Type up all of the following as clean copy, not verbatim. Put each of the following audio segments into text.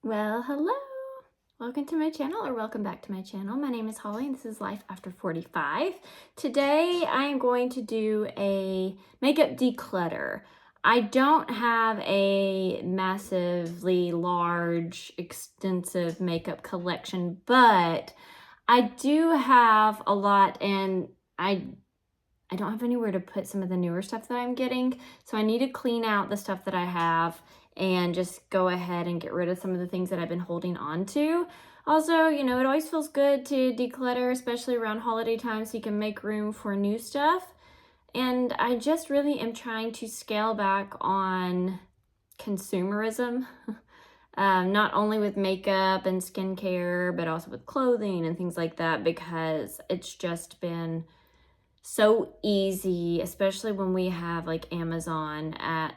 Well, hello. Welcome to my channel, or welcome back to my channel. My name is Holly and this is Life After 45. Today I am going to do a makeup declutter. I don't have a massively large, extensive makeup collection, but I do have a lot, and I don't have anywhere to put some of the newer stuff that I'm getting. So I need to clean out the stuff that I have and just go ahead and get rid of some of the things that I've been holding on to. Also, you know, it always feels good to declutter, especially around holiday time, so you can make room for new stuff. And I just really am trying to scale back on consumerism. Not only with makeup and skincare, but also with clothing and things like that, because it's just been so easy, especially when we have like Amazon at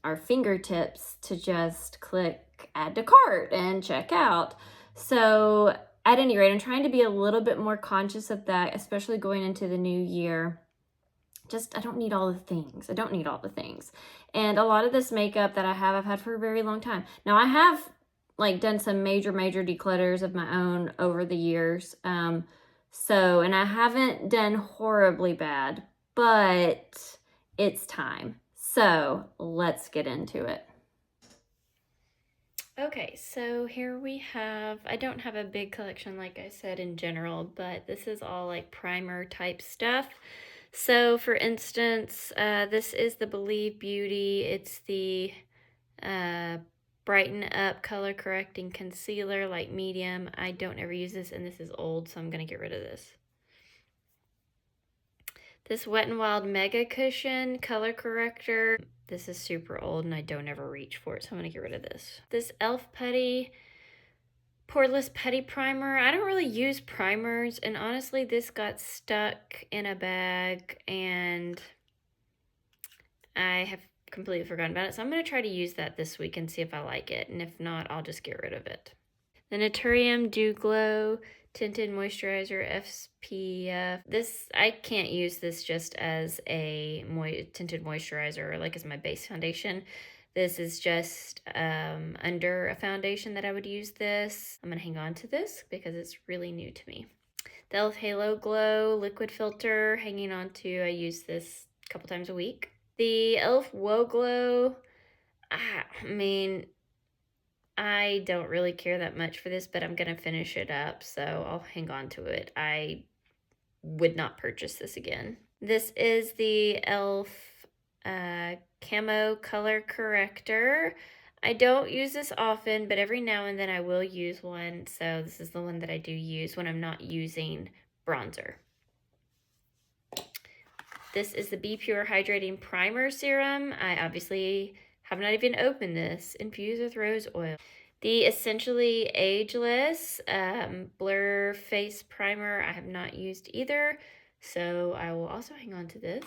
our fingertips, to just click add to cart and check out. So at any rate, I'm trying to be a little bit more conscious of that, especially going into the new year. I don't need all the things. I don't need all the things. And a lot of this makeup that I've had for a very long time. Now I have like done some major declutters of my own over the years. And I haven't done horribly bad, but it's time. So let's get into it. Okay, so here we have, I don't have a big collection like I said in general, but this is all like primer type stuff. So for instance, this is the Believe Beauty. It's the Brighten Up Color Correcting Concealer, light medium. I don't ever use this, and this is old, so I'm going to get rid of this. This Wet n Wild Mega Cushion Color Corrector. This is super old, and I don't ever reach for it, so I'm going to get rid of this. This e.l.f. Putty Poreless Putty Primer. I don't really use primers, and honestly, this got stuck in a bag, and I have completely forgotten about it. So I'm going to try to use that this week and see if I like it, and if not, I'll just get rid of it. The Naturium Dew Glow Tinted Moisturizer SPF. This, I can't use this just as a tinted moisturizer, or like as my base foundation. This is just under a foundation that I would use this. I'm going to hang on to this because it's really new to me. The e.l.f. Halo Glow Liquid Filter, hanging on to. I use this a couple times a week. The e.l.f. Whoa Glow, I mean, I don't really care that much for this, but I'm going to finish it up, so I'll hang on to it. I would not purchase this again. This is the e.l.f. Camo Color Corrector. I don't use this often, but every now and then I will use one, so this is the one that I do use when I'm not using bronzer. This is the Be Pure Hydrating Primer Serum. I obviously have not even opened this. Infused with rose oil. The Essentially Ageless Blur Face Primer. I have not used either, so I will also hang on to this.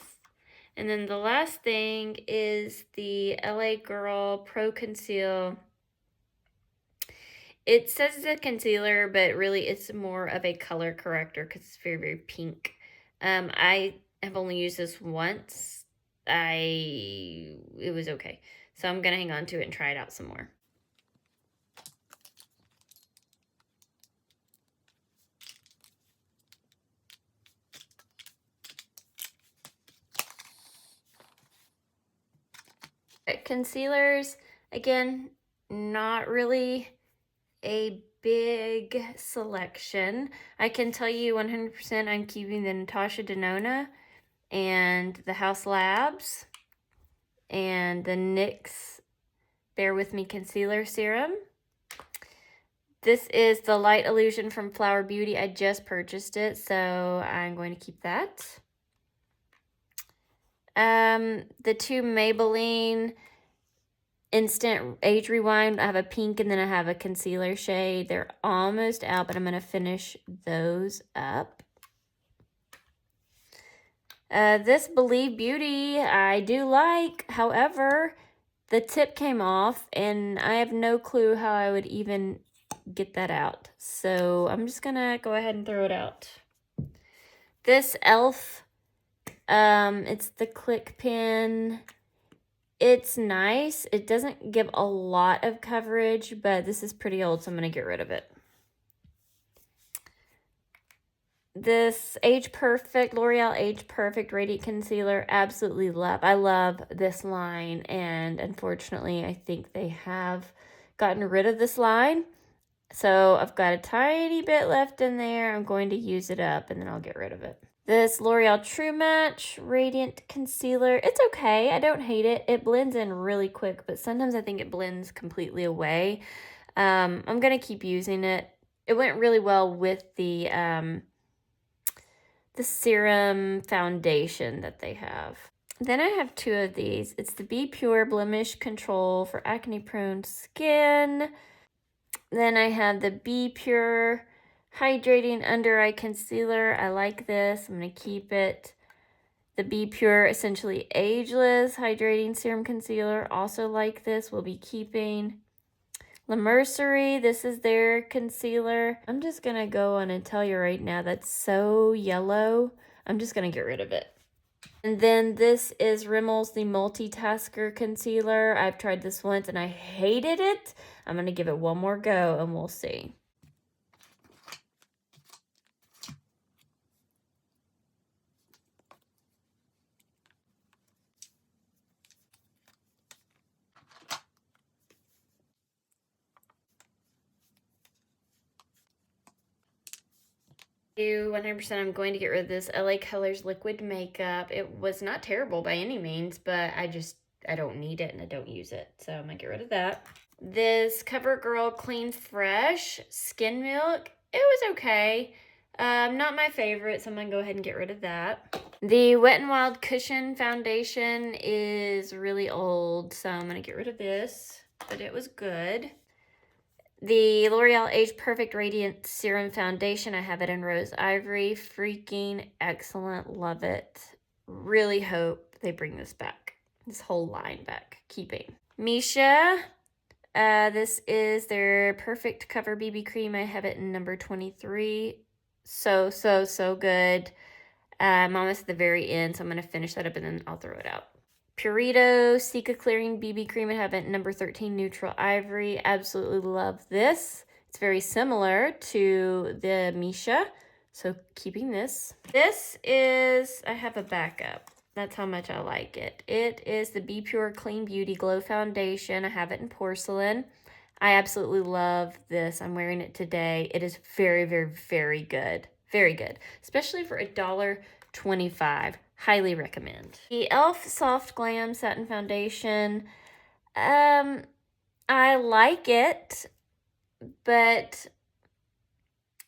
And then the last thing is the LA Girl Pro Conceal. It says it's a concealer, but really it's more of a color corrector because it's very pink. I have only used this once. It was okay. So I'm going to hang on to it and try it out some more. Concealers, again, not really a big selection. I can tell you 100% I'm keeping the Natasha Denona and the House Labs and the NYX Bear With Me Concealer Serum. This is the Light Illusion from Flower Beauty. I just purchased it, so I'm going to keep that. The two Maybelline Instant Age Rewind. I have a pink and then I have a concealer shade. They're almost out, but I'm going to finish those up. This Believe Beauty I do like. However, the tip came off and I have no clue how I would even get that out. So I'm just going to go ahead and throw it out. This e.l.f. It's the Click Pen It's nice. It doesn't give a lot of coverage, but this is pretty old, so I'm going to get rid of it. This Age Perfect, L'Oreal Age Perfect Radiant Concealer, absolutely love. I love this line, and unfortunately, I think they have gotten rid of this line. So I've got a tiny bit left in there. I'm going to use it up, and then I'll get rid of it. This L'Oreal True Match Radiant Concealer, it's okay. I don't hate it. It blends in really quick, but sometimes I think it blends completely away. I'm going to keep using it. It went really well with the serum foundation that they have. Then I have two of these. It's the Be Pure Blemish Control for acne prone skin. Then I have the Be Pure Hydrating Under Eye Concealer. I like this. I'm going to keep it. The Be Pure Essentially Ageless Hydrating Serum Concealer. Also like this. We'll be keeping. La Mercerie, this is their concealer. I'm just going to go on and tell you right now, that's so yellow. I'm just going to get rid of it. And then this is Rimmel's the Multitasker Concealer. I've tried this once and I hated it. I'm going to give it one more go and we'll see. Do 100%. I'm going to get rid of this LA Colors liquid makeup. It was not terrible by any means, but I don't need it and I don't use it. So I'm going to get rid of that. This CoverGirl Clean Fresh Skin Milk. It was okay. Not my favorite, so I'm going to go ahead and get rid of that. The Wet n Wild Cushion Foundation is really old, so I'm going to get rid of this, but it was good. The L'Oreal Age Perfect Radiant Serum Foundation, I have it in Rose Ivory. Freaking excellent. Love it. Really hope they bring this back. This whole line back. Keeping. Misha. This is their Perfect Cover BB Cream. I have it in number 23. So good. I'm almost at the very end, so I'm going to finish that up and then I'll throw it out. Purito Cica Clearing BB Cream. I have it number 13, Neutral Ivory. Absolutely love this. It's very similar to the Misha, so keeping this. This is, I have a backup. That's how much I like it. It is the Be Pure Clean Beauty Glow Foundation. I have it in porcelain. I absolutely love this. I'm wearing it today. It is very, very, very good. Very good, especially for $1.25. Highly recommend. The e.l.f. Soft Glam Satin Foundation. I like it, but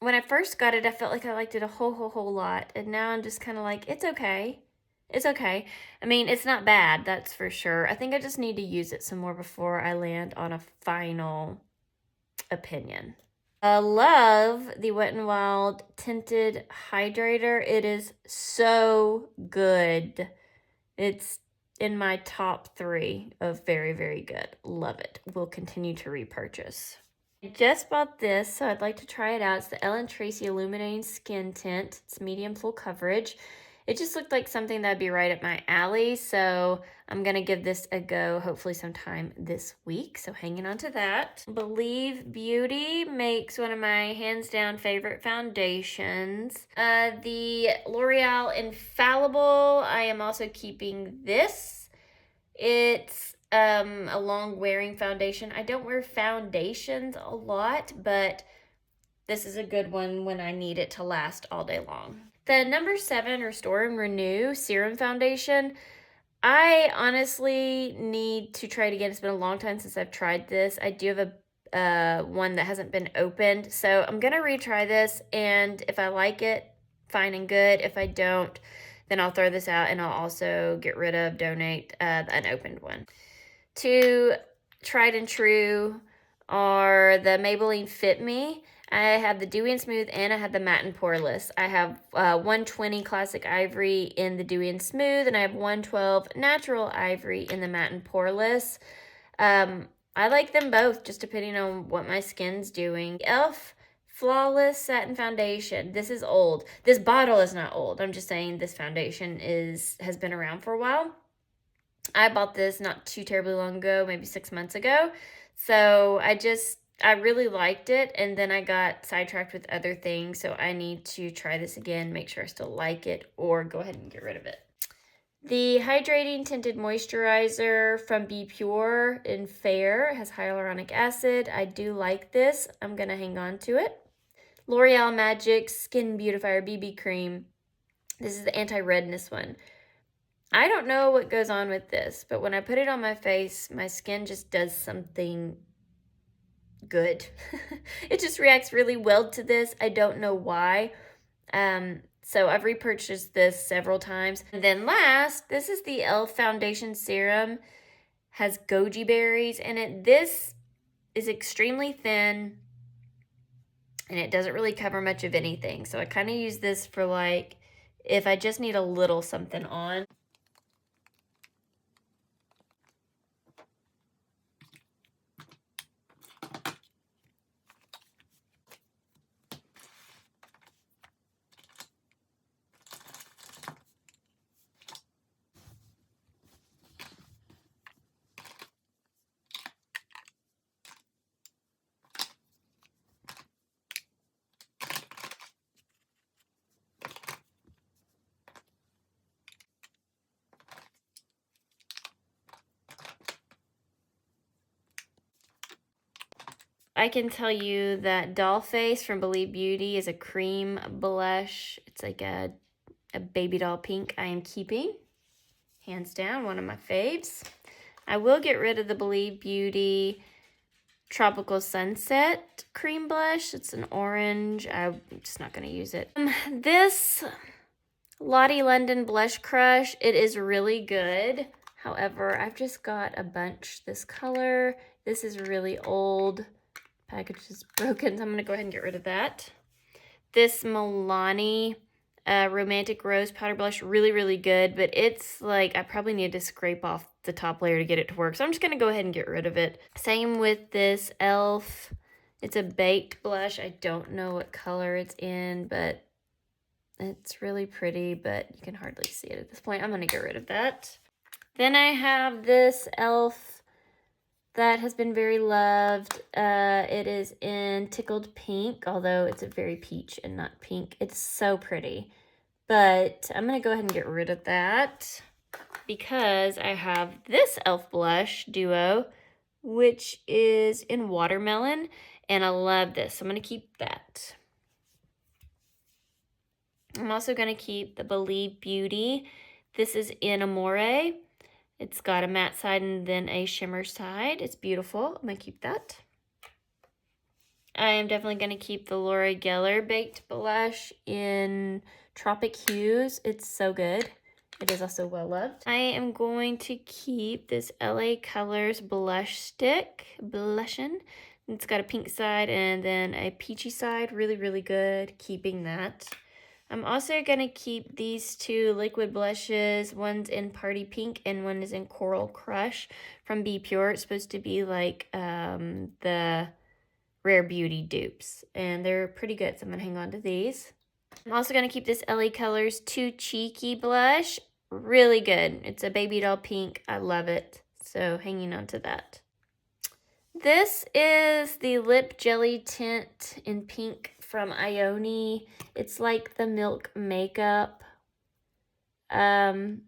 when I first got it, I felt like I liked it a whole lot. And now I'm just kind of like, it's okay. It's okay. I mean, it's not bad, that's for sure. I think I just need to use it some more before I land on a final opinion. I love the Wet n Wild Tinted Hydrator. It is so good. It's in my top 3 of very, very good. Love it. Will continue to repurchase. I just bought this, so I'd like to try it out. It's the Ellen Tracy Illuminating Skin Tint. It's medium full coverage. It just looked like something that'd be right up my alley, so I'm going to give this a go hopefully sometime this week, so hanging on to that. Believe Beauty makes one of my hands-down favorite foundations. The L'Oreal Infallible, I am also keeping this. It's a long-wearing foundation. I don't wear foundations a lot, but this is a good one when I need it to last all day long. The number 7 Restore and Renew Serum Foundation, I honestly need to try it again. It's been a long time since I've tried this. I do have a one that hasn't been opened, so I'm going to retry this, and if I like it, fine and good. If I don't, then I'll throw this out, and I'll also get rid of, donate the unopened one. Two tried and true are the Maybelline Fit Me. I have the Dewy and Smooth, and I have the Matte and Poreless. I have 120 Classic Ivory in the Dewy and Smooth, and I have 112 Natural Ivory in the Matte and Poreless. I like them both, just depending on what my skin's doing. e.l.f. Flawless Satin Foundation. This is old. This bottle is not old. I'm just saying this foundation has been around for a while. I bought this not too terribly long ago, maybe 6 months ago. So I really liked it, and then I got sidetracked with other things, so I need to try this again, make sure I still like it, or go ahead and get rid of it. The Hydrating Tinted Moisturizer from Be Pure in Fair has hyaluronic acid. I do like this. I'm going to hang on to it. L'Oreal Magic Skin Beautifier BB Cream. This is the anti-redness one. I don't know what goes on with this, but when I put it on my face, my skin just does something good. It just reacts really well to this. I don't know why. So I've repurchased this several times. And then last, this is the e.l.f. Foundation Serum. Has goji berries in it. This is extremely thin, and it doesn't really cover much of anything. So I kind of use this for like, if I just need a little something on. I can tell you that Doll Face from Believe Beauty is a cream blush. It's like a baby doll pink I am keeping. Hands down, one of my faves. I will get rid of the Believe Beauty Tropical Sunset cream blush. It's an orange. I'm just not going to use it. This Lottie London Blush Crush, it is really good. However, I've just got a bunch this color. This is really old. Package is broken, so I'm going to go ahead and get rid of that. This Milani Romantic Rose Powder Blush, really, really good, but it's like I probably need to scrape off the top layer to get it to work, so I'm just going to go ahead and get rid of it. Same with this e.l.f. It's a baked blush. I don't know what color it's in, but it's really pretty, but you can hardly see it at this point. I'm going to get rid of that. Then I have this e.l.f. that has been very loved. It is in Tickled Pink, although it's a very peach and not pink. It's so pretty. But I'm going to go ahead and get rid of that because I have this e.l.f. blush duo, which is in Watermelon, and I love this. So I'm going to keep that. I'm also going to keep the Believe Beauty. This is in Amore. It's got a matte side and then a shimmer side. It's beautiful. I'm going to keep that. I am definitely going to keep the Laura Geller Baked Blush in Tropic Hues. It's so good. It is also well loved. I am going to keep this LA Colors Blush Stick. Blushin'. It's got a pink side and then a peachy side. Really, really good. Keeping that. I'm also going to keep these two liquid blushes. One's in Party Pink and one is in Coral Crush from Be Pure. It's supposed to be like the Rare Beauty dupes. And they're pretty good, so I'm going to hang on to these. I'm also going to keep this LA Colors Too Cheeky blush. Really good. It's a baby doll pink. I love it. So hanging on to that. This is the Lip Jelly Tint in pink from Ione. It's like the Milk Makeup. I'm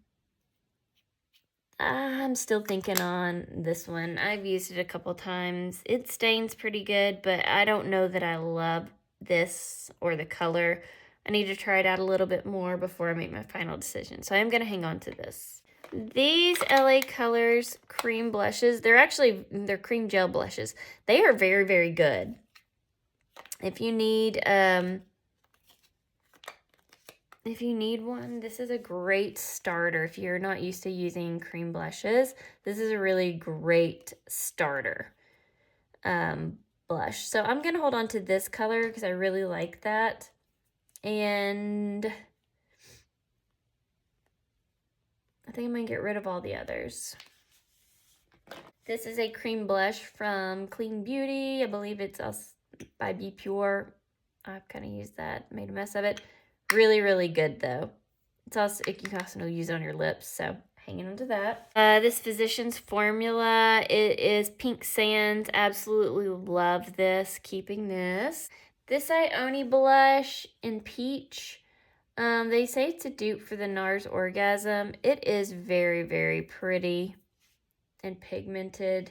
still thinking on this one. I've used it a couple times. It stains pretty good, but I don't know that I love this or the color. I need to try it out a little bit more before I make my final decision. So I'm going to hang on to this. These LA Colors cream blushes, they're cream gel blushes. They are very, very good. If you need one, this is a great starter. If you're not used to using cream blushes, this is a really great starter blush. So I'm going to hold on to this color because I really like that. And I think I'm going to get rid of all the others. This is a cream blush from Clean Beauty. I believe it's by Be Pure. I've kind of used that, made a mess of it. Really, really good though. You can also use it on your lips, so hanging onto that. This Physicians Formula, it is Pink Sands. Absolutely love this. Keeping this. This Ioni blush in Peach. They say it's a dupe for the NARS Orgasm. It is very, very pretty and pigmented.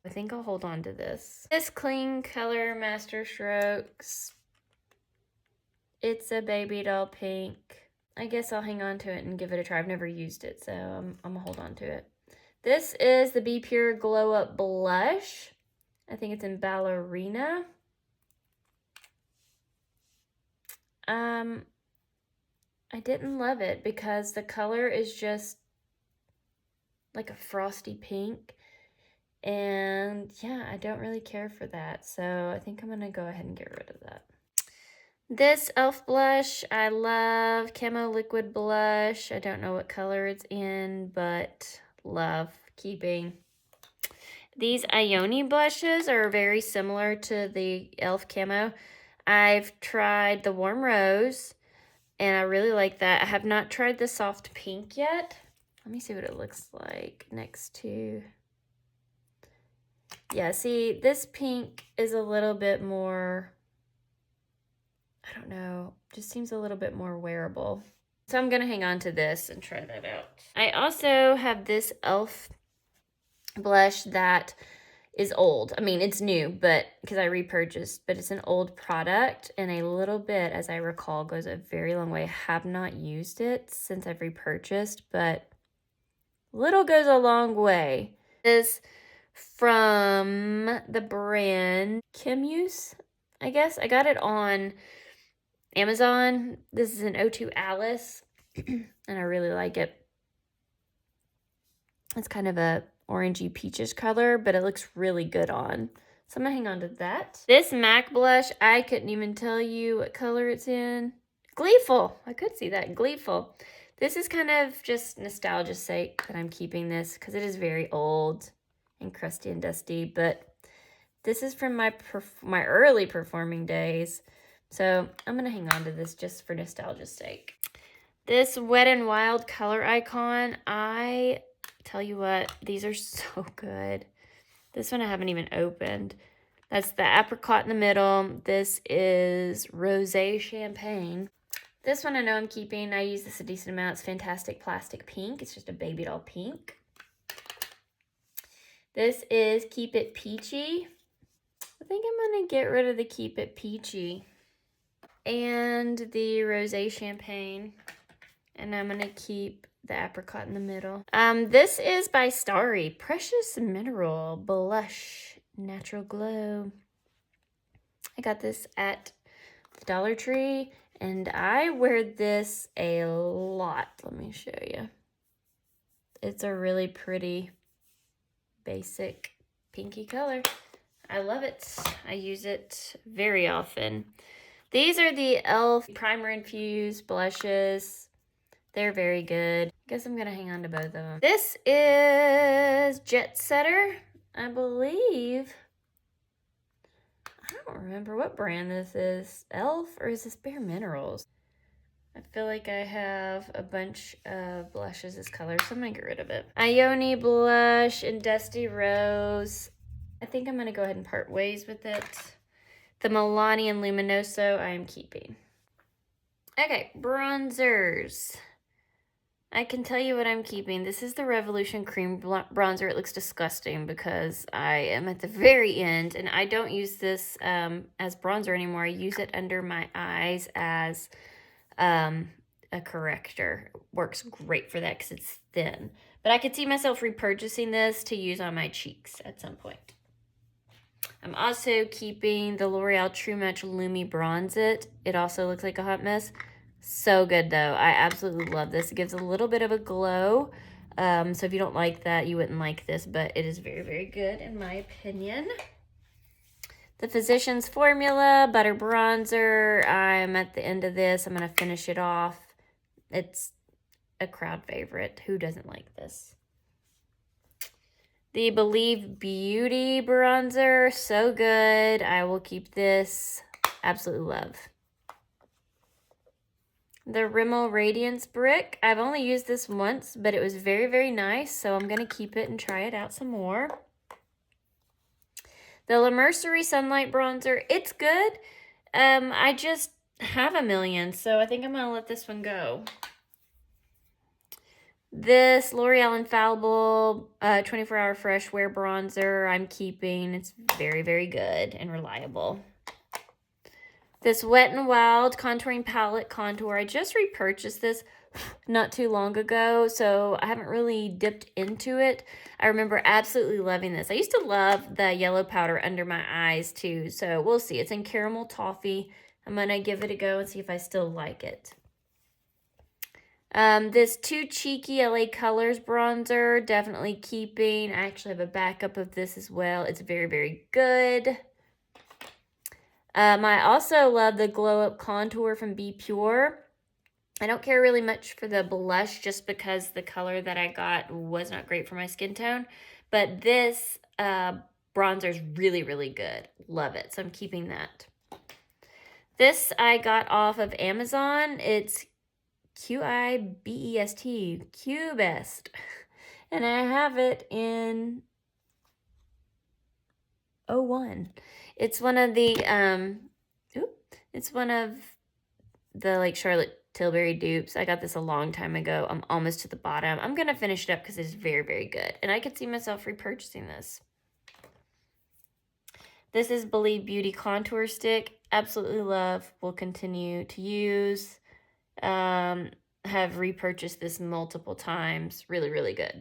I think I'll hold on to this. This Clean Color Master Strokes. It's a baby doll pink. I guess I'll hang on to it and give it a try. I've never used it, so I'm gonna hold on to it. This is the Be Pure Glow Up Blush. I think it's in Ballerina. I didn't love it because the color is just like a frosty pink. And yeah, I don't really care for that. So I think I'm gonna go ahead and get rid of that. This e.l.f. blush, I love. Camo Liquid Blush. I don't know what color it's in, but love. Keeping. These Ioni blushes are very similar to the e.l.f. Camo. I've tried the Warm Rose, and I really like that. I have not tried the Soft Pink yet. Let me see what it looks like next to... Yeah, see, this pink is a little bit more... I don't know, just seems a little bit more wearable. So I'm gonna hang on to this and try that out. I also have this e.l.f. blush that is old. I mean, it's new, but because I repurchased, but it's an old product, and a little bit, as I recall, goes a very long way. I have not used it since I've repurchased, but little goes a long way. This from the brand Kimuse, I guess. I got it on Amazon. This is an O2 Alice, and I really like it. It's kind of a orangey peachish color, but it looks really good on. So I'm gonna hang on to that. This MAC blush, I couldn't even tell you what color it's in. Gleeful, I could see that, Gleeful. This is kind of just nostalgia's sake that I'm keeping this because it is very old and crusty and dusty, but this is from my early performing days. So I'm gonna hang on to this just for nostalgia's sake. This Wet n Wild color icon, I tell you what, these are so good. This one I haven't even opened. That's the apricot in the middle. This is Rosé Champagne. This one I know I'm keeping. I use this a decent amount. It's Fantastic Plastic Pink. It's just a baby doll pink. This is Keep It Peachy. I think I'm gonna get rid of the Keep It Peachy and the Rosé Champagne, and I'm gonna keep the apricot in the middle. This is by Starry, Precious Mineral Blush Natural Glow. I got this at the Dollar Tree, and I wear this a lot. Let me show you. It's a really pretty, basic, pinky color. I love it. I use it very often. These are the e.l.f. Primer Infused blushes. They're very good. I guess I'm gonna hang on to both of them. This is Jet Setter, I believe. I don't remember what brand this is. e.l.f. or is this Bare Minerals? I feel like I have a bunch of blushes this color, so I'm gonna get rid of it. Ioni blush in Dusty Rose. I think I'm gonna go ahead and part ways with it. The Milani and Luminoso I am keeping. Okay, bronzers. I can tell you what I'm keeping. This is the Revolution Cream Bronzer. It looks disgusting because I am at the very end, and I don't use this as bronzer anymore. I use it under my eyes as a corrector. It works great for that because it's thin. But I could see myself repurchasing this to use on my cheeks at some point. I'm also keeping the L'Oreal True Match Lumi Bronze It. It also looks like a hot mess. So good though. I absolutely love this. It gives a little bit of a glow. So if you don't like that, you wouldn't like this, but it is very, very good in my opinion. The Physicians Formula Butter Bronzer. I'm at the end of this. I'm going to finish it off. It's a crowd favorite. Who doesn't like this? The Believe Beauty Bronzer. So good. I will keep this. Absolutely love. The Rimmel Radiance Brick. I've only used this once, but it was very, very nice, so I'm going to keep it and try it out some more. The La Mercerie Sunlight Bronzer. It's good. I just have a million, so I think I'm going to let this one go. This L'Oreal Infallible 24-hour Fresh Wear Bronzer I'm keeping. It's very, very good and reliable. This Wet n Wild Contouring Palette Contour. I just repurchased this not too long ago, so I haven't really dipped into it. I remember absolutely loving this. I used to love the yellow powder under my eyes too, so we'll see. It's in Caramel Toffee. I'm going to give it a go and see if I still like it. This Too Cheeky LA Colors bronzer, definitely keeping. I actually have a backup of this as well. It's very, very good. I also love the Glow Up Contour from Be Pure. I don't care really much for the blush just because the color that I got was not great for my skin tone. But this bronzer is really, really good. Love it. So I'm keeping that. This I got off of Amazon. It's Q-I-B-E-S-T, Q-Best. And I have it in 01. It's one of the, it's one of the like Charlotte Tilbury dupes. I got this a long time ago. I'm almost to the bottom. I'm going to finish it up because it's very, very good. And I could see myself repurchasing this. This is Believe Beauty Contour Stick. Absolutely love. Will continue to use. Have repurchased this multiple times. Really, really good.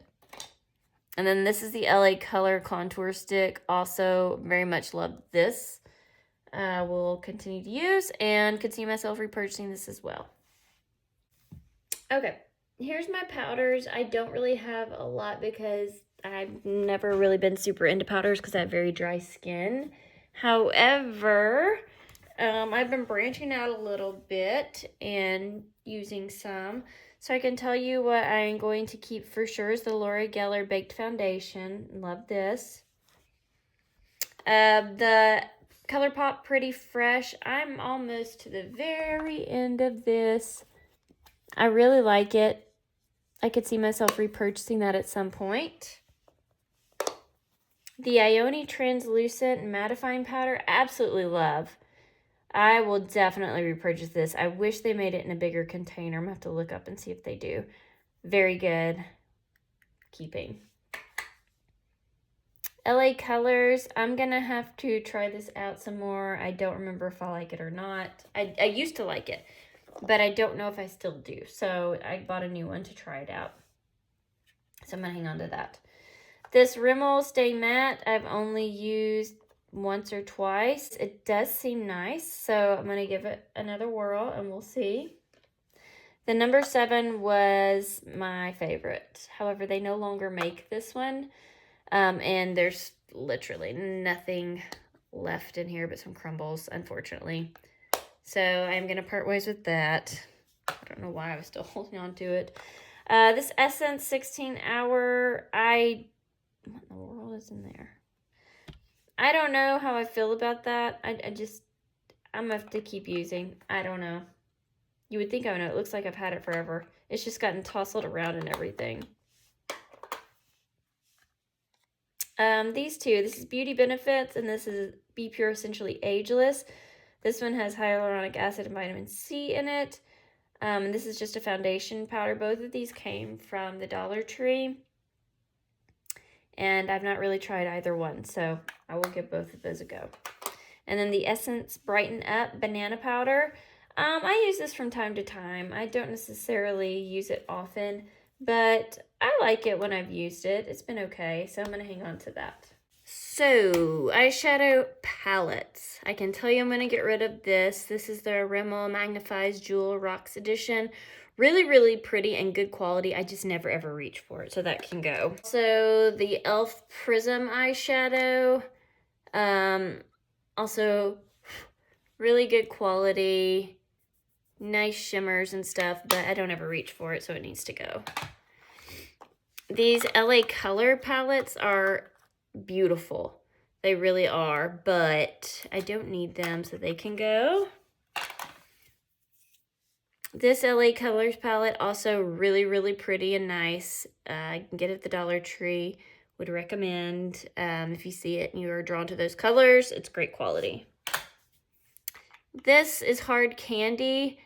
And then this is the LA Color Contour Stick. Also very much love this. Will continue to use and could see myself repurchasing this as well. Okay, here's my powders. I don't really have a lot because I've never really been super into powders because I have very dry skin. However, I've been branching out a little bit and using some. So I can tell you what I'm going to keep for sure is the Laura Geller Baked Foundation. Love this. The ColourPop Pretty Fresh. I'm almost to the very end of this. I really like it. I could see myself repurchasing that at some point. The Ione Translucent Mattifying Powder. Absolutely love. I will definitely repurchase this. I wish they made it in a bigger container. I'm going to have to look up and see if they do. Very good. Keeping. LA Colors. I'm going to have to try this out some more. I don't remember if I like it or not. I used to like it, but I don't know if I still do. So I bought a new one to try it out. So I'm going to hang on to that. This Rimmel Stay Matte, I've only used once or twice. It does seem nice, so I'm going to give it another whirl and we'll see. The number 7 was my favorite. However, they no longer make this one, and there's literally nothing left in here but some crumbles, unfortunately. So I'm going to part ways with that. I don't know why I was still holding on to it. This Essence 16 Hour, what in the world is in there? I don't know how I feel about that. I'm going to have to keep using. I don't know. You would think I would know. It looks like I've had it forever. It's just gotten tousled around and everything. These two. This is Beauty Benefits, and this is Be Pure Essentially Ageless. This one has hyaluronic acid and vitamin C in it. And this is just a foundation powder. Both of these came from the Dollar Tree. And I've not really tried either one, so I will give both of those a go. And then the Essence Brighten Up Banana Powder. I use this from time to time. I don't necessarily use it often, but I like it when I've used it. It's been okay, so I'm going to hang on to that. So, eyeshadow palettes. I can tell you I'm going to get rid of this. This is the Rimmel Magnifies Jewel Rocks Edition. Really, really pretty and good quality. I just never ever reach for it, so that can go. So the e.l.f. Prism eyeshadow. Also really good quality. Nice shimmers and stuff, but I don't ever reach for it, so it needs to go. These LA Color palettes are beautiful. They really are, but I don't need them, so they can go. This LA Colors palette, also really, really pretty and nice. You can get it at the Dollar Tree. Would recommend. If you see it and you are drawn to those colors, it's great quality. This is Hard Candy.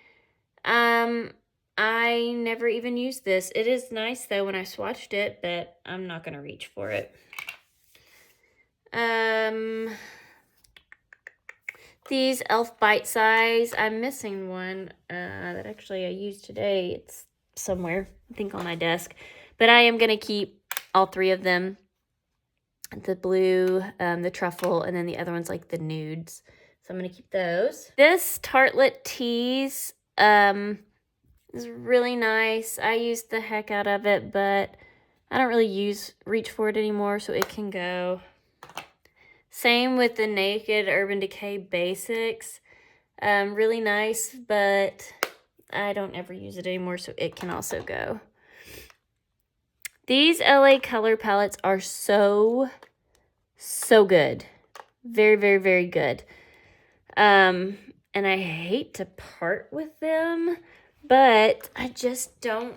I never even used this. It is nice though when I swatched it, but I'm not gonna reach for it. These e.l.f. Bite Size. I'm missing one that actually I used today. It's somewhere, I think on my desk. But I am gonna keep all three of them. The blue, the truffle, and then the other one's like the nudes. So I'm gonna keep those. This Tartlet Tease is really nice. I used the heck out of it, but I don't really reach for it anymore, so it can go. Same with the Naked Urban Decay Basics. Really nice, but I don't ever use it anymore, so it can also go. These LA color palettes are so good. Very, very, very good. And I hate to part with them, but I just don't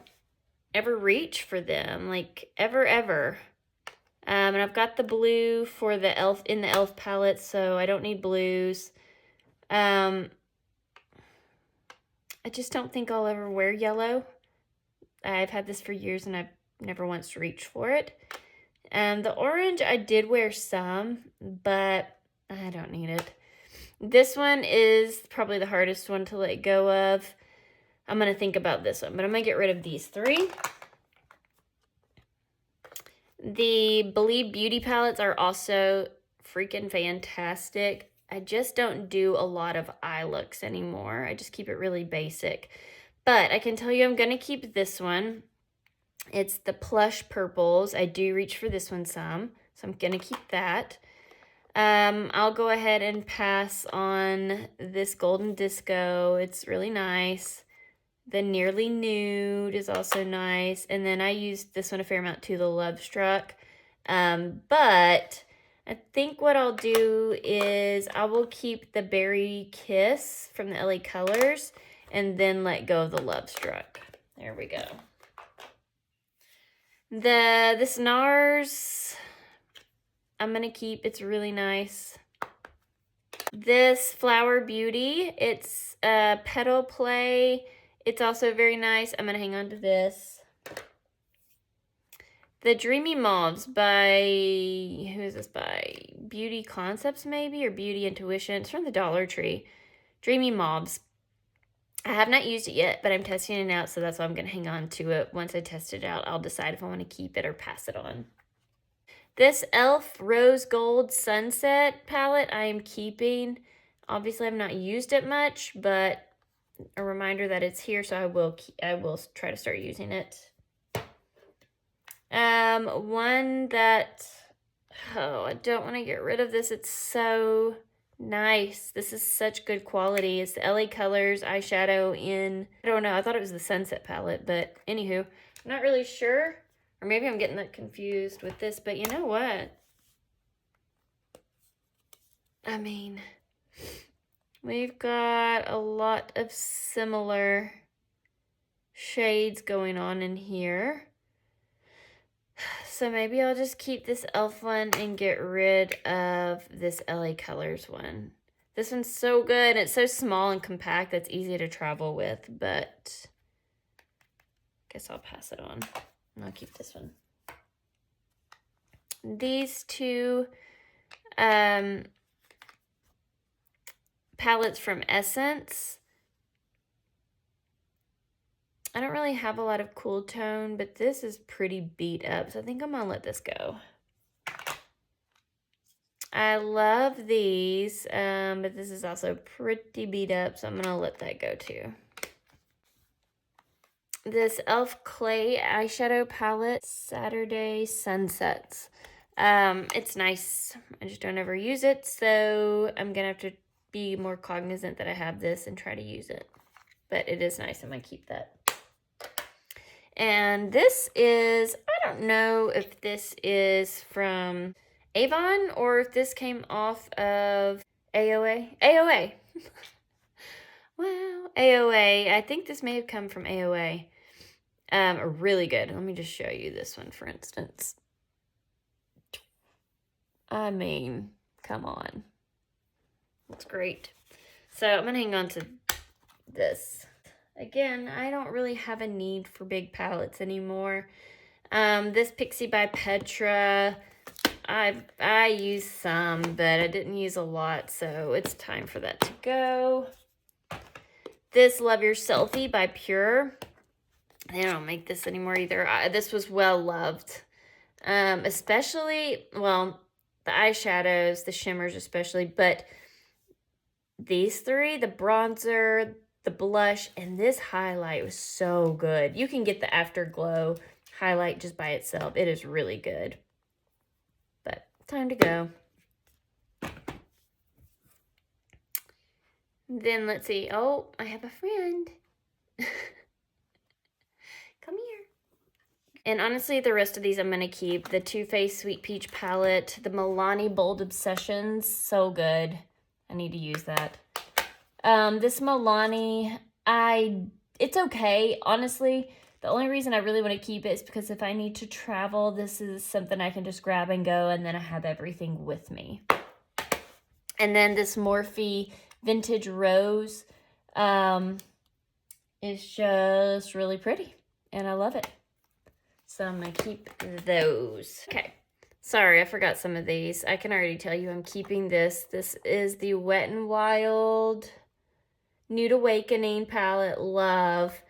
ever reach for them, like ever. And I've got the blue for the e.l.f. in the e.l.f. palette, so I don't need blues. I just don't think I'll ever wear yellow. I've had this for years and I've never once reached for it. The orange, I did wear some, but I don't need it. This one is probably the hardest one to let go of. I'm going to think about this one, but I'm going to get rid of these three. The Believe Beauty palettes are also freaking fantastic. I just don't do a lot of eye looks anymore. I just keep it really basic. But I can tell you I'm going to keep this one. It's the Plush Purples. I do reach for this one some, so I'm going to keep that. I'll go ahead and pass on this Golden Disco. It's really nice. The Nearly Nude is also nice. And then I used this one a fair amount too, the Love Struck. But I think what I'll do is I will keep the Berry Kiss from the LA Colors and then let go of the Love Struck. There we go. This NARS, I'm going to keep. It's really nice. This Flower Beauty, it's Petal Play. It's also very nice. I'm going to hang on to this. The Dreamy Mauves by, who is this by? Beauty Concepts maybe, or Beauty Intuition. It's from the Dollar Tree. Dreamy Mauves. I have not used it yet, but I'm testing it out, so that's why I'm going to hang on to it. Once I test it out, I'll decide if I want to keep it or pass it on. This e.l.f. Rose Gold Sunset palette I am keeping. Obviously, I've not used it much, but a reminder that it's here, so I will try to start using it. One that, I don't want to get rid of this. It's so nice. This is such good quality. It's the LA Colors eyeshadow in, I don't know, I thought it was the Sunset palette, but anywho, I'm not really sure. Or maybe I'm getting that confused with this, but you know what? I mean, we've got a lot of similar shades going on in here. So maybe I'll just keep this e.l.f. one and get rid of this LA Colors one. This one's so good. It's so small and compact that's easy to travel with, but I guess I'll pass it on. And I'll keep this one. These two palettes from Essence. I don't really have a lot of cool tone, but this is pretty beat up, so I think I'm going to let this go. I love these, but this is also pretty beat up, so I'm going to let that go too. This e.l.f. Clay eyeshadow palette, Saturday Sunsets. It's nice. I just don't ever use it, so I'm going to have to be more cognizant that I have this and try to use it. But it is nice. I'm going to keep that. And this is, I don't know if this is from Avon or if this came off of AOA. AOA. Wow, AOA. I think this may have come from AOA. Really good. Let me just show you this one, for instance. I mean, come on. It's great. So I'm going to hang on to this. Again, I don't really have a need for big palettes anymore. This Pixie by Petra, I used some, but I didn't use a lot, so it's time for that to go. This Love Your Selfie by Pure. They don't make this anymore either. This was well loved. Especially, well, the eyeshadows, the shimmers especially, but these three, the bronzer, the blush, and this highlight was so good. You can get the Afterglow highlight just by itself. It is really good. But time to go. Then let's see. Oh, I have a friend. Come here. And honestly, the rest of these I'm going to keep. The Too Faced Sweet Peach palette. The Milani Bold Obsessions. So good. I need to use that. This Milani, it's okay. Honestly, the only reason I really want to keep it is because if I need to travel, this is something I can just grab and go, and then I have everything with me. And then this Morphe Vintage Rose is just really pretty, and I love it. So I'm going to keep those. Okay. Sorry, I forgot some of these. I can already tell you I'm keeping this. This is the Wet n Wild Nude Awakening palette. Love.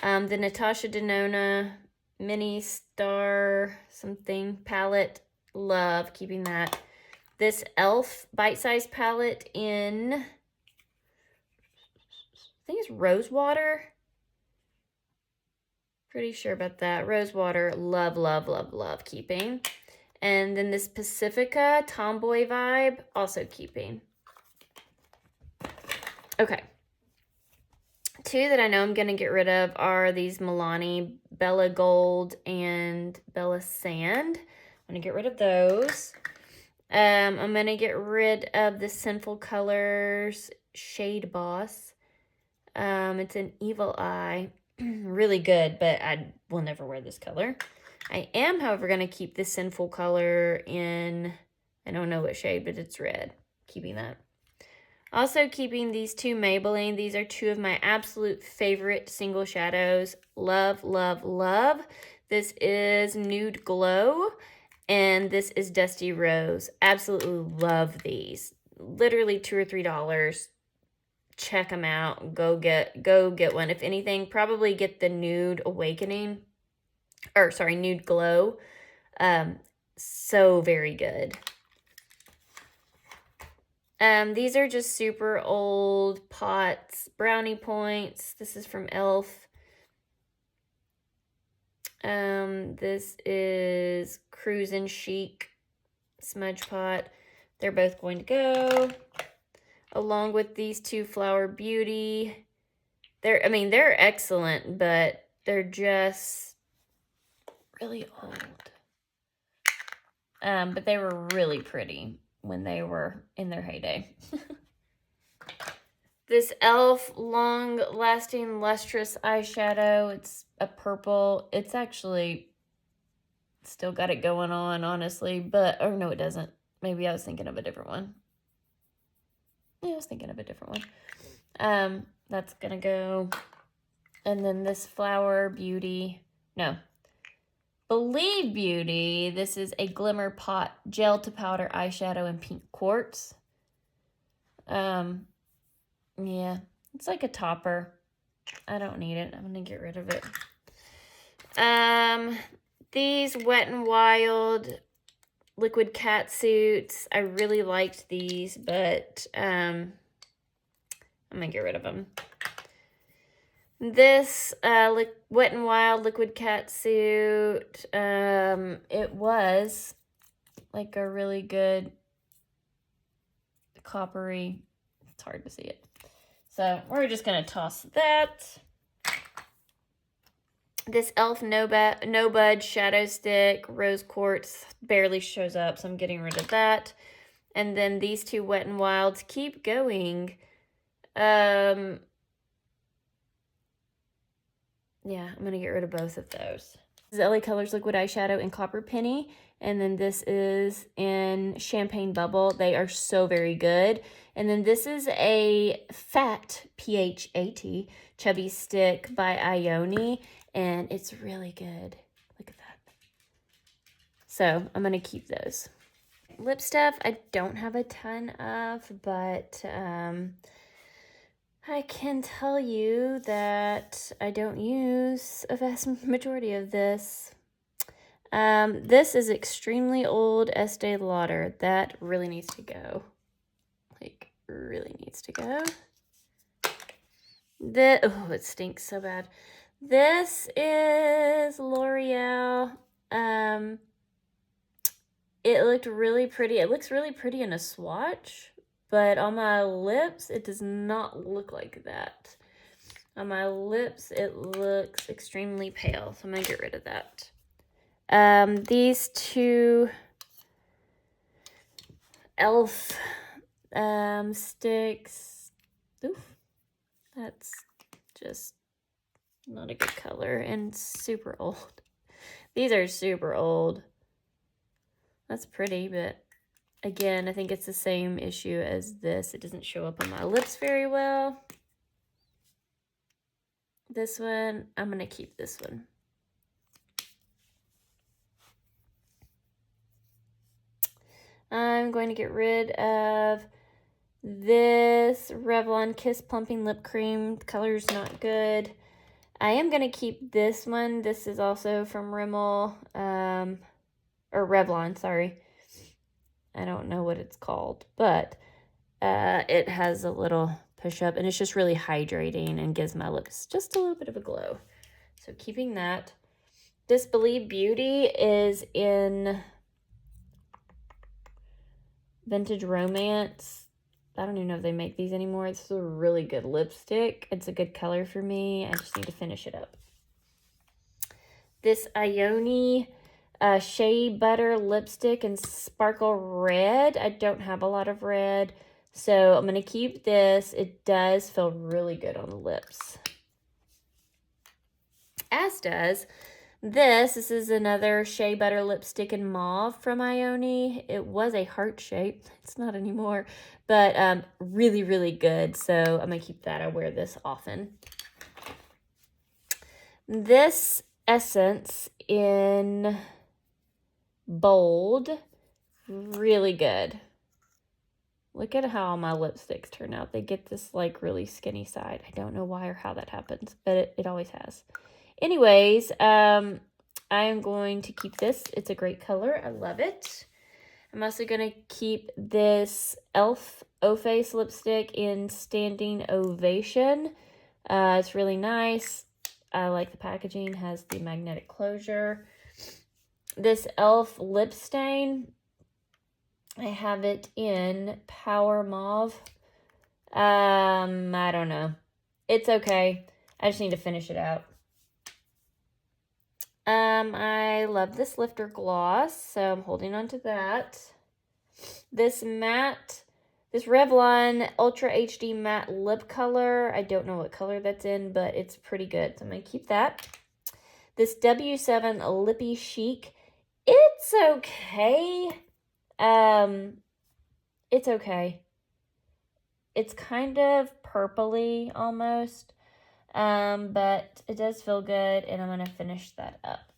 The Natasha Denona Mini Star something palette. Love. Keeping that. This e.l.f. bite-sized palette in, I think it's Rosewater. Pretty sure about that. Rosewater. Love, love, love, love. Keeping. And then this Pacifica Tomboy Vibe. Also keeping. Okay. Two that I know I'm going to get rid of are these Milani Bella Gold and Bella Sand. I'm going to get rid of those. I'm going to get rid of the Sinful Colors Shade Boss. It's an Evil Eye. Really good, but I will never wear this color. I am, however, going to keep this Sinful Color in, I don't know what shade, but it's red. Keeping that. Also keeping these two Maybelline. These are two of my absolute favorite single shadows. Love, love, love. This is Nude Glow. And this is Dusty Rose. Absolutely love these. Literally $2 or $3. Check them out. Go get one. If anything, probably get the Nude Awakening. Or sorry, Nude Glow. So very good. These are just super old pots. Brownie Points. This is from e.l.f. This is Cruisin' Chic Smudge Pot. They're both going to go. Along with these two Flower Beauty. They're excellent, but they're just really old. But they were really pretty when they were in their heyday. This e.l.f. Long Lasting Lustrous Eyeshadow. It's a purple. It's actually still got it going on, honestly. But, or no, it doesn't. Maybe I was thinking of a different one. Yeah, I was thinking of a different one. That's going to go. And then this Flower Beauty. No. Believe Beauty. This is a Glimmer Pot Gel to Powder Eyeshadow in Pink Quartz. Yeah, it's like a topper. I don't need it. I'm going to get rid of it. These Wet n Wild Liquid Catsuits. I really liked these, but I'm going to get rid of them. This Wet n Wild Liquid Catsuit. It was like a really good coppery. It's hard to see it. So we're just going to toss that. This e.l.f. No Budge Shadow Stick, Rose Quartz, barely shows up, so I'm getting rid of that. And then these two Wet n Wilds keep going. yeah, I'm going to get rid of both of those. This is LA Colors Liquid Eyeshadow in Copper Penny. And then this is in Champagne Bubble. They are so very good. And then this is a Fat, P-H-A-T, Chubby Stick by Ione. And it's really good. Look at that. So I'm going to keep those. Lip stuff I don't have a ton of, but I can tell you that I don't use a vast majority of this. This is extremely old Estee Lauder. That really needs to go. Like, really needs to go. Oh, it stinks so bad. This is L'Oreal. It looked really pretty. It looks really pretty in a swatch, but on my lips, it does not look like that. On my lips, it looks extremely pale, so I'm going to get rid of that. These two e.l.f. Sticks. Oof, that's just not a good color and super old. These are super old. That's pretty, but again, I think it's the same issue as this. It doesn't show up on my lips very well. This one, I'm going to keep this one. I'm going to get rid of this Revlon Kiss Plumping Lip Cream. The color's not good. I am going to keep this one. This is also from Rimmel, or Revlon, sorry. I don't know what it's called, but it has a little push up, and it's just really hydrating and gives my lips just a little bit of a glow. So keeping that. Disbelieve Beauty is in Vintage Romance. I don't even know if they make these anymore. This is a really good lipstick. It's a good color for me. I just need to finish it up. This Ione Shea Butter lipstick in Sparkle Red. I don't have a lot of red, so I'm going to keep this. It does feel really good on the lips. As does this. This is another Shea Butter lipstick in Mauve from Ione. It was a heart shape. It's not anymore, but really, really good. So I'm going to keep that. I wear this often. This Essence in Bold, really good. Look at how my lipsticks turn out. They get this like really skinny side. I don't know why or how that happens, but it always has. Anyways, I am going to keep this. It's a great color. I love it. I'm also going to keep this e.l.f. O-Face lipstick in Standing Ovation. It's really nice. I like the packaging. It has the magnetic closure. This e.l.f. lip stain, I have it in Power Mauve. I don't know. It's okay. I just need to finish it out. I love this Lifter Gloss, so I'm holding on to that. This matte, this Revlon Ultra HD Matte Lip Color. I don't know what color that's in, but it's pretty good, so I'm going to keep that. This W7 Lippy Chic. It's okay. It's okay. It's kind of purpley almost. But it does feel good, and I'm going to finish that up.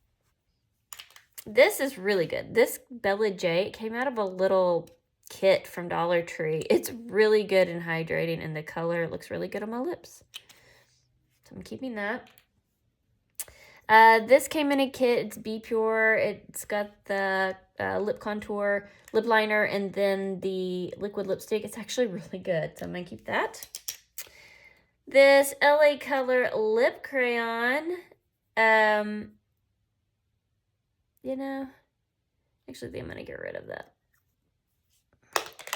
This is really good. This Bella J, it came out of a little kit from Dollar Tree. It's really good and hydrating, and the color looks really good on my lips. So I'm keeping that. This came in a kit. It's Be Pure. It's got the lip contour, lip liner, and then the liquid lipstick. It's actually really good, so I'm going to keep that. This LA Color lip crayon, you know, actually I think I'm going to get rid of that.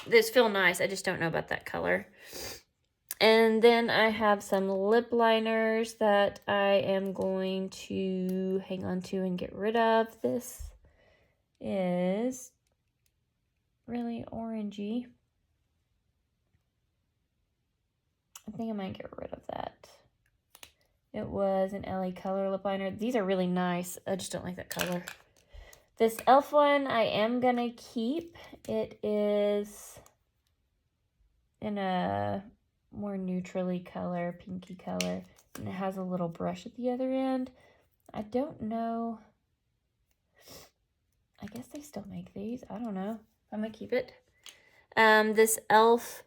This feel nice. I just don't know about that color. And then I have some lip liners that I am going to hang on to and get rid of. This is really orangey. I think I might get rid of that. It was an LA Color lip liner. These are really nice. I just don't like that color. This e.l.f. one I am going to keep. It is in a more neutrally color, pinky color. And it has a little brush at the other end. I don't know. I guess they still make these. I don't know. I'm going to keep it. This e.l.f.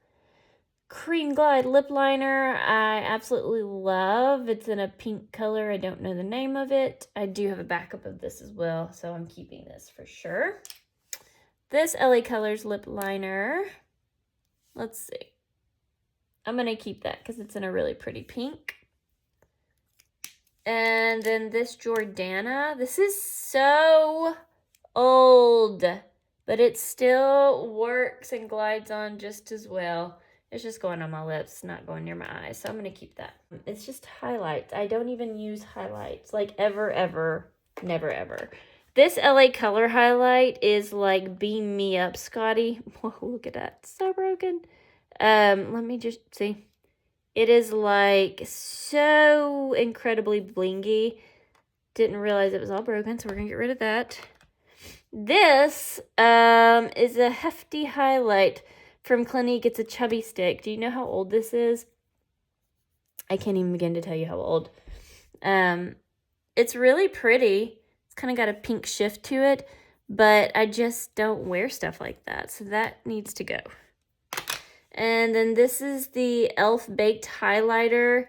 Cream Glide lip liner I absolutely love. It's in a pink color. I don't know the name of it. I do have a backup of this as well, so I'm keeping this for sure. This LA Colors lip liner, let's see. I'm going to keep that because it's in a really pretty pink. And then this Jordana. This is so old, but it still works and glides on just as well. It's just going on my lips, not going near my eyes, so I'm going to keep that. It's just highlights. I don't even use highlights, like ever, ever, never, ever. This LA Color highlight is like Beam Me Up, Scotty. Whoa, look at that. It's so broken. Let me just see. It is like so incredibly blingy. Didn't realize it was all broken, so we're going to get rid of that. This is a hefty highlight from Clinique. It's a chubby stick. Do you know how old this is? I can't even begin to tell you how old. It's really pretty. It's kind of got a pink shift to it, but I just don't wear stuff like that, so that needs to go. And then this is the e.l.f. Baked Highlighter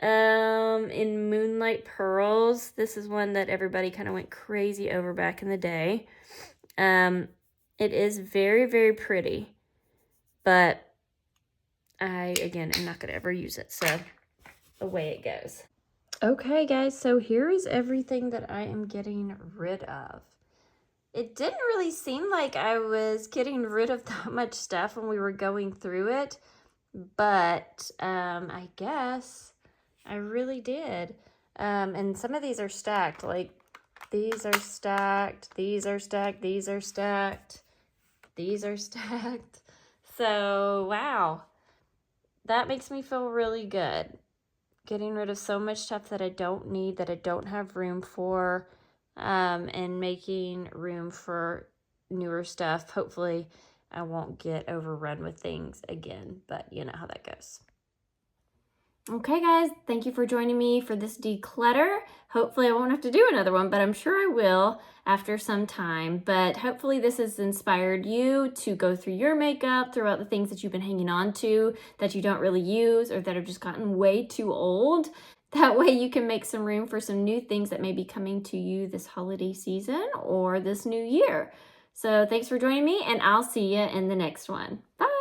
in Moonlight Pearls. This is one that everybody kind of went crazy over back in the day. It is very, very pretty, but I, again, am not going to ever use it, so away it goes. Okay, guys, so here is everything that I am getting rid of. It didn't really seem like I was getting rid of that much stuff when we were going through it, but I guess I really did. And some of these are stacked, like these are stacked, these are stacked, these are stacked, these are stacked. So, wow, that makes me feel really good. Getting rid of so much stuff that I don't need, that I don't have room for, and making room for newer stuff. Hopefully I won't get overrun with things again, but you know how that goes. Okay, guys, thank you for joining me for this declutter. Hopefully I won't have to do another one, but I'm sure I will after some time. But hopefully this has inspired you to go through your makeup, throw out the things that you've been hanging on to that you don't really use or that have just gotten way too old. That way you can make some room for some new things that may be coming to you this holiday season or this new year. So thanks for joining me, and I'll see you in the next one. Bye!